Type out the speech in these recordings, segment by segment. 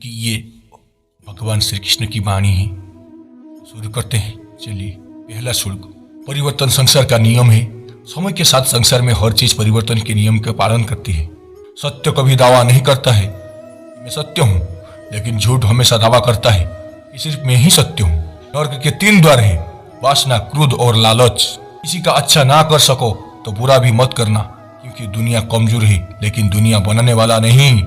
क्योंकि ये भगवान श्री कृष्ण की वाणी है। शुरू करते हैं। चलिए, पहला श्लोक। परिवर्तन संसार का नियम है। समय के साथ संसार में हर चीज परिवर्तन के नियम का पालन करती है। सत्य कभी दावा नहीं करता है मैं सत्य हूँ, लेकिन झूठ हमेशा दावा करता है कि सिर्फ मैं ही सत्य हूँ। नरक के 3 द्वार है, वासना, क्रोध और लालच। किसी का अच्छा ना कर सको तो बुरा भी मत करना, क्योंकि दुनिया कमजोर है लेकिन दुनिया बनाने वाला नहीं।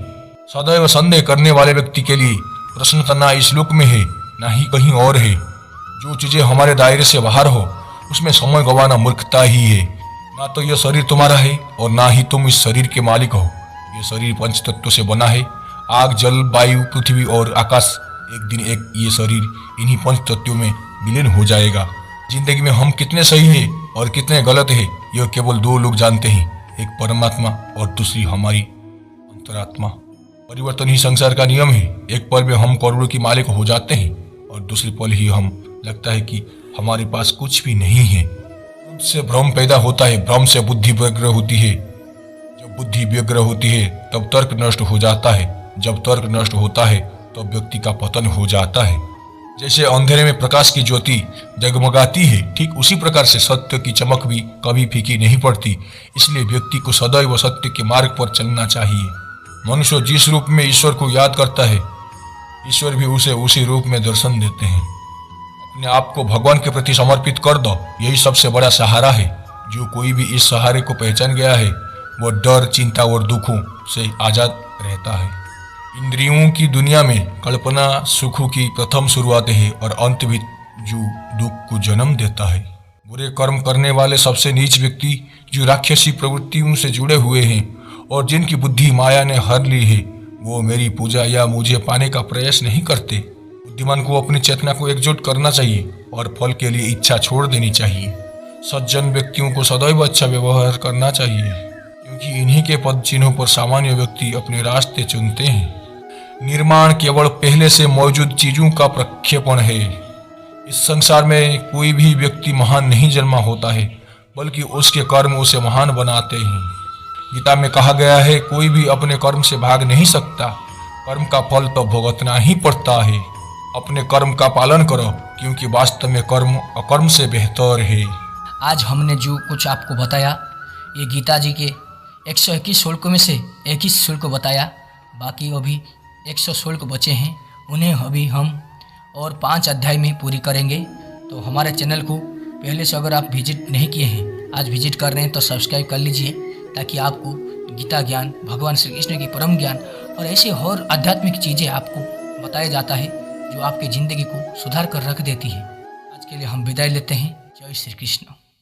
सदैव संदेह करने वाले व्यक्ति के लिए प्रश्नता ना इस श्लोक में है ना ही कहीं और है। जो चीजें हमारे दायरे से बाहर हो उसमें समय गंवाना मूर्खता ही है। ना तो यह शरीर तुम्हारा है और ना ही तुम इस शरीर के मालिक हो। यह शरीर 5 तत्वों से बना है, आग, जल, वायु, पृथ्वी और आकाश। एक दिन ये शरीर इन्हीं 5 तत्वों में विलीन हो जाएगा। जिंदगी में हम कितने सही है और कितने गलत है यह केवल 2 लोग जानते हैं, एक परमात्मा और दूसरी हमारी अंतरात्मा। परिवर्तन ही संसार का नियम है। एक पल में हम करोड़ों की मालिक हो जाते हैं और दूसरे पल ही हम लगता है कि हमारे पास कुछ भी नहीं है। उससे भ्रम पैदा होता है, भ्रम से बुद्धि व्यग्र होती है। जब बुद्धि व्यग्र होती है तब तर्क नष्ट हो जाता है। जब तर्क नष्ट होता है तब व्यक्ति का पतन हो जाता है। जैसे अंधेरे में प्रकाश की ज्योति जगमगाती है, ठीक उसी प्रकार से सत्य की चमक भी कभी फीकी नहीं पड़ती। इसलिए व्यक्ति को सदैव सत्य के मार्ग पर चलना चाहिए। मनुष्य जिस रूप में ईश्वर को याद करता है, ईश्वर भी उसे उसी रूप में दर्शन देते हैं। अपने आप को भगवान के प्रति समर्पित कर दो, यही सबसे बड़ा सहारा है। जो कोई भी इस सहारे को पहचान गया है वो डर, चिंता और दुखों से आजाद रहता है। इंद्रियों की दुनिया में कल्पना सुखों की प्रथम शुरुआत है और अंत भी जो दुख को जन्म देता है। बुरे कर्म करने वाले सबसे नीच व्यक्ति जो राक्षसी प्रवृत्तियों से जुड़े हुए हैं और जिनकी बुद्धि माया ने हर ली है, वो मेरी पूजा या मुझे पाने का प्रयास नहीं करते। बुद्धिमान को अपनी चेतना को एकजुट करना चाहिए और फल के लिए इच्छा छोड़ देनी चाहिए। सज्जन व्यक्तियों को सदैव अच्छा व्यवहार करना चाहिए, क्योंकि इन्हीं के पद चिन्हों पर सामान्य व्यक्ति अपने रास्ते चुनते हैं। निर्माण केवल पहले से मौजूद चीजों का प्रक्षेपण है। इस संसार में कोई भी व्यक्ति महान नहीं जन्मा होता है, बल्कि उसके कर्म उसे महान बनाते हैं। गीता में कहा गया है, कोई भी अपने कर्म से भाग नहीं सकता, कर्म का फल तो भुगतना ही पड़ता है। अपने कर्म का पालन करो, क्योंकि वास्तव में कर्म अकर्म से बेहतर है। आज हमने जो कुछ आपको बताया, ये गीता जी के 121 श्लोकों में से 21 श्लोक बताया। बाकी अभी 100 श्लोक बचे हैं, उन्हें अभी हम और 5 अध्याय में पूरी करेंगे। तो हमारे चैनल को पहले से अगर आप विजिट नहीं किए हैं, आज विजिट कर रहे हैं तो सब्सक्राइब कर लीजिए, ताकि आपको गीता ज्ञान, भगवान श्री कृष्ण की परम ज्ञान और ऐसे और आध्यात्मिक चीज़ें आपको बताया जाता है जो आपकी ज़िंदगी को सुधार कर रख देती है। आज के लिए हम विदाई लेते हैं। जय श्री कृष्ण।